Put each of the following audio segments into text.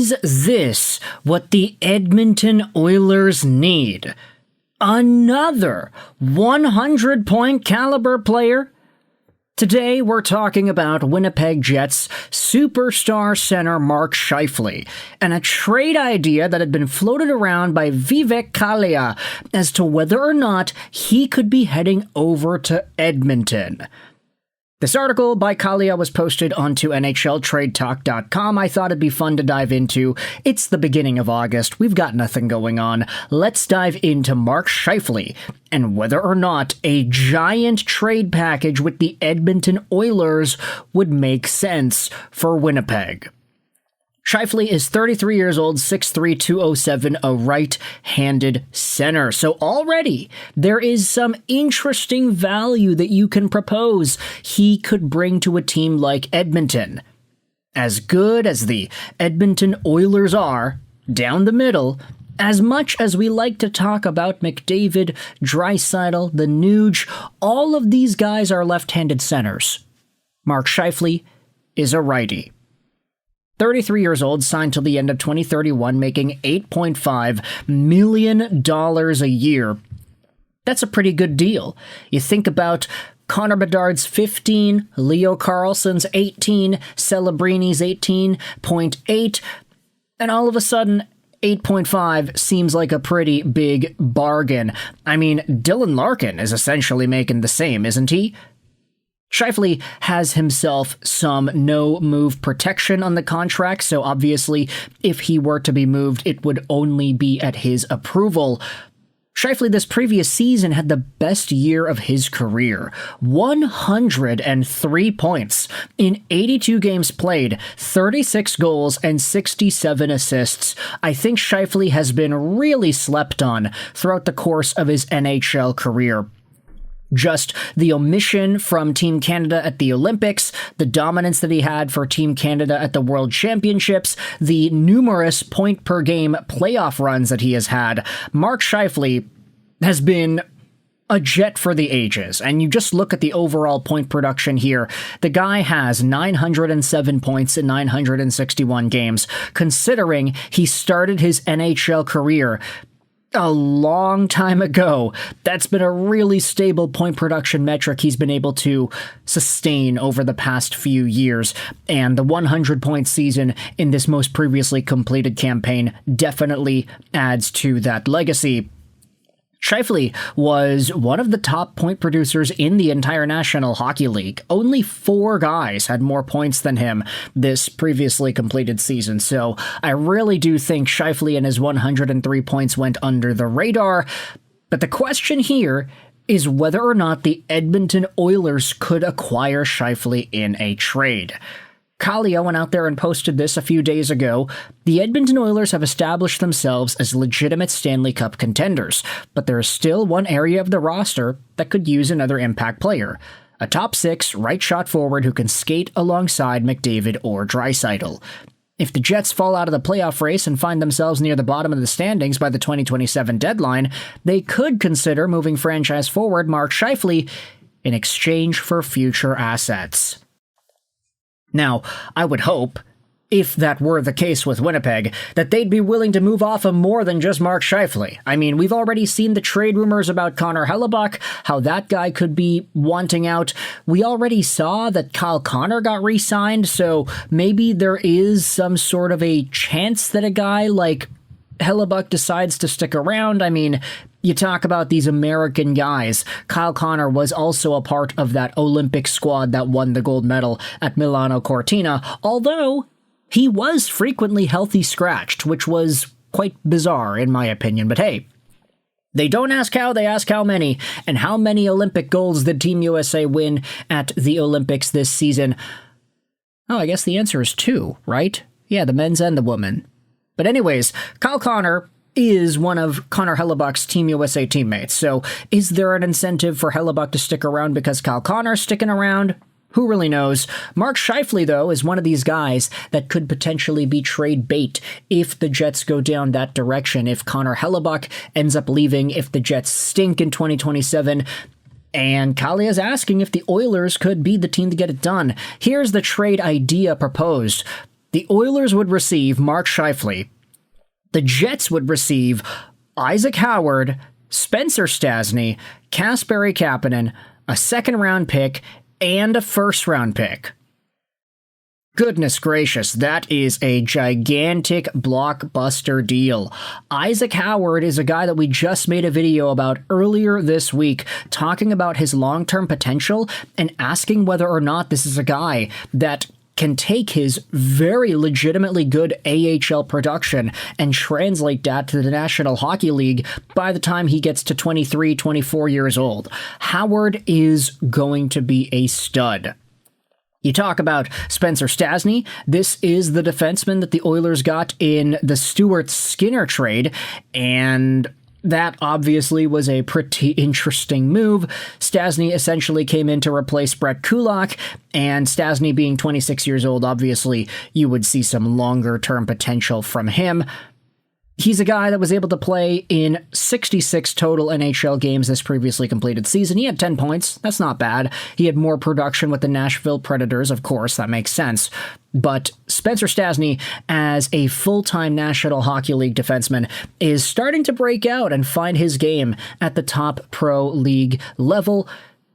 Is this what the Edmonton Oilers need? Another 100-point caliber player? Today, we're talking about Winnipeg Jets superstar center Mark Scheifele and a trade idea that had been floated around by Vivek Kalia as to whether or not he could be heading over to Edmonton. This article by Kalia was posted onto NHLTradeTalk.com. I thought it'd be fun to dive into. It's the beginning of August. We've got nothing going on. Let's dive into Mark Scheifele and whether or not a giant trade package with the Edmonton Oilers would make sense for Winnipeg. Scheifele is 33 years old, 6'3", 207, a right-handed center. So already, there is some interesting value that you can propose he could bring to a team like Edmonton. As good as the Edmonton Oilers are, down the middle, as much as we like to talk about McDavid, Draisaitl, the Nuge, all of these guys are left-handed centers. Mark Scheifele is a righty. 33 years old, signed till the end of 2031, making $8.5 million a year. That's a pretty good deal. You think about Connor Bedard's 15, Leo Carlson's 18, Celebrini's 18.8, and all of a sudden, 8.5 seems like a pretty big bargain. I mean, Dylan Larkin is essentially making the same, isn't he? Scheifele has himself some no-move protection on the contract, so obviously, if he were to be moved, it would only be at his approval. Scheifele this previous season had the best year of his career. 103 points in 82 games played, 36 goals, and 67 assists. I think Scheifele has been really slept on throughout the course of his NHL career. Just the omission from Team Canada at the Olympics, the dominance that he had for Team Canada at the World Championships, the numerous point-per-game playoff runs that he has had. Mark Scheifele has been a Jet for the ages, and you just look at the overall point production here. The guy has 907 points in 961 games, considering he started his NHL career a long time ago. That's been a really stable point production metric he's been able to sustain over the past few years, and the 100-point season in this most previously completed campaign definitely adds to that legacy. Scheifele was one of the top point producers in the entire National Hockey League. Only 4 guys had more points than him this previously completed season, so I really do think Scheifele and his 103 points went under the radar. But the question here is whether or not the Edmonton Oilers could acquire Scheifele in a trade. Kalia went out there and posted this a few days ago. The Edmonton Oilers have established themselves as legitimate Stanley Cup contenders, but there is still one area of the roster that could use another impact player. A top 6 right shot forward who can skate alongside McDavid or Draisaitl. If the Jets fall out of the playoff race and find themselves near the bottom of the standings by the 2027 deadline, they could consider moving franchise forward Mark Scheifele in exchange for future assets. Now, I would hope, if that were the case with Winnipeg, that they'd be willing to move off of more than just Mark Scheifele. I mean, we've already seen the trade rumors about Connor Hellebuyck, how that guy could be wanting out. We already saw that Kyle Connor got re-signed, so maybe there is some sort of a chance that a guy like Hellebuyck decides to stick around. I mean, you talk about these American guys. Kyle Connor was also a part of that Olympic squad that won the gold medal at Milano Cortina, although he was frequently healthy scratched, which was quite bizarre in my opinion. But hey, they don't ask how, they ask how many. And how many Olympic golds did Team USA win at the Olympics this season? Oh, I guess the answer is 2, right? Yeah, the men's and the women. But anyways, Kyle Connor is one of Connor Hellebuyck's Team USA teammates, so is there an incentive for Hellebuyck to stick around because Kyle Connor's sticking around? Who really knows? Mark Scheifele, though, is one of these guys that could potentially be trade bait if the Jets go down that direction, if Connor Hellebuyck ends up leaving, if the Jets stink in 2027, and Kalia is asking if the Oilers could be the team to get it done. Here's the trade idea proposed. The Oilers would receive Mark Scheifele. The Jets would receive Isaac Howard, Spencer Stastney, Kasperi Kapanen, a second-round pick, and a first-round pick. Goodness gracious, that is a gigantic blockbuster deal. Isaac Howard is a guy that we just made a video about earlier this week, talking about his long-term potential and asking whether or not this is a guy that can take his very legitimately good AHL production and translate that to the National Hockey League by the time he gets to 23, 24 years old. Howard is going to be a stud. You talk about Spencer Stastney. This is the defenseman that the Oilers got in the Stuart Skinner trade, and that obviously was a pretty interesting move. Stastney essentially came in to replace Brett Kulak, and Stastney being 26 years old, obviously you would see some longer-term potential from him. He's a guy that was able to play in 66 total NHL games this previously completed season. He had 10 points. That's not bad. He had more production with the Nashville Predators, of course. That makes sense. But Spencer Stastney, as a full-time National Hockey League defenseman, is starting to break out and find his game at the top pro league level.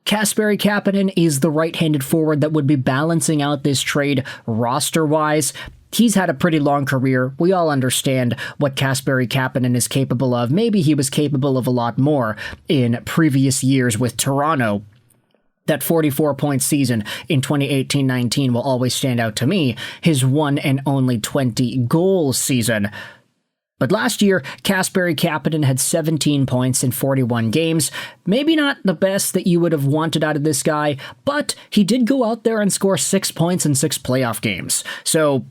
Kasperi Kapanen is the right-handed forward that would be balancing out this trade roster-wise. He's had a pretty long career. We all understand what Kasperi Kapanen is capable of. Maybe he was capable of a lot more in previous years with Toronto. That 44-point season in 2018-19 will always stand out to me, his one and only 20-goal season. But last year, Kasperi Kapanen had 17 points in 41 games. Maybe not the best that you would have wanted out of this guy, but he did go out there and score 6 points in 6 playoff games. So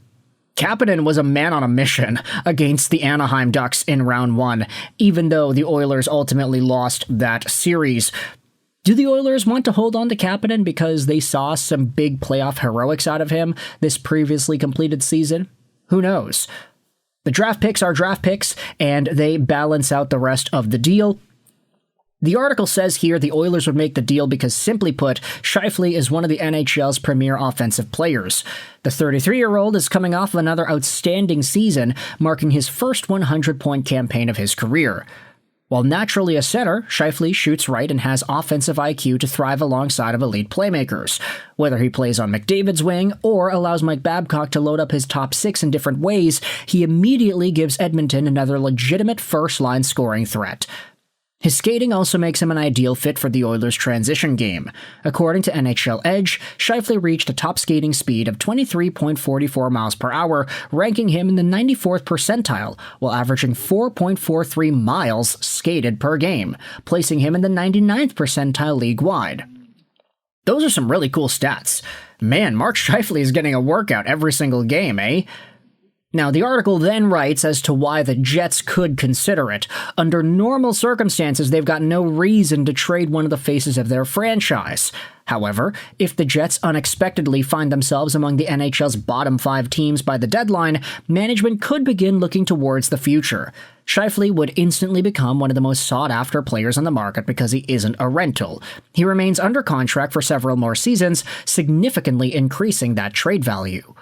Kapanen was a man on a mission against the Anaheim Ducks in round 1, even though the Oilers ultimately lost that series. Do the Oilers want to hold on to Kapanen because they saw some big playoff heroics out of him this previously completed season? Who knows? The draft picks are draft picks, and they balance out the rest of the deal. The article says here the Oilers would make the deal because, simply put, Scheifele is one of the NHL's premier offensive players. The 33-year-old is coming off of another outstanding season, marking his first 100-point campaign of his career. While naturally a center, Scheifele shoots right and has offensive IQ to thrive alongside of elite playmakers. Whether he plays on McDavid's wing or allows Mike Babcock to load up his top 6 in different ways, he immediately gives Edmonton another legitimate first-line scoring threat. His skating also makes him an ideal fit for the Oilers' transition game. According to NHL Edge, Scheifele reached a top skating speed of 23.44 miles per hour, ranking him in the 94th percentile, while averaging 4.43 miles skated per game, placing him in the 99th percentile league-wide. Those are some really cool stats. Man, Mark Scheifele is getting a workout every single game, eh? Now, the article then writes as to why the Jets could consider it. Under normal circumstances, they've got no reason to trade one of the faces of their franchise. However, if the Jets unexpectedly find themselves among the NHL's bottom 5 teams by the deadline, management could begin looking towards the future. Scheifele would instantly become one of the most sought-after players on the market because he isn't a rental. He remains under contract for several more seasons, significantly increasing that trade value.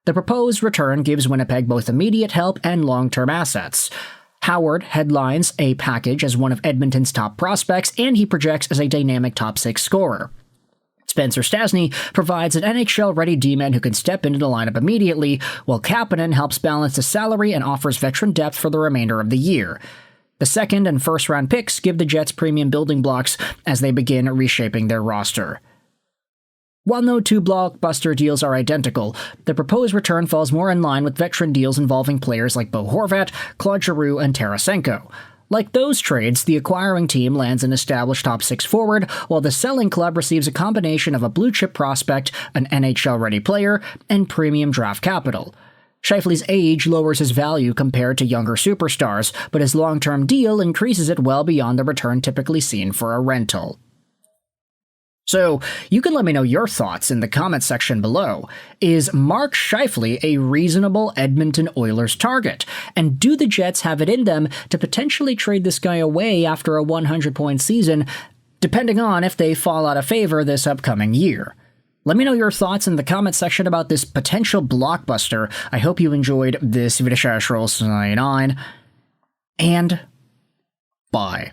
The proposed return gives Winnipeg both immediate help and long-term assets. Howard headlines a package as one of Edmonton's top prospects, and he projects as a dynamic top 6 scorer. Spencer Stastney provides an NHL-ready D-man who can step into the lineup immediately, while Kapanen helps balance the salary and offers veteran depth for the remainder of the year. The second and first-round picks give the Jets premium building blocks as they begin reshaping their roster. While no 2 blockbuster deals are identical, the proposed return falls more in line with veteran deals involving players like Bo Horvat, Claude Giroux, and Tarasenko. Like those trades, the acquiring team lands an established top 6 forward, while the selling club receives a combination of a blue-chip prospect, an NHL-ready player, and premium draft capital. Scheifele's age lowers his value compared to younger superstars, but his long-term deal increases it well beyond the return typically seen for a rental. So, you can let me know your thoughts in the comment section below. Is Mark Scheifele a reasonable Edmonton Oilers target? And do the Jets have it in them to potentially trade this guy away after a 100-point season, depending on if they fall out of favor this upcoming year? Let me know your thoughts in the comment section about this potential blockbuster. I hope you enjoyed this video. Sign on, and bye.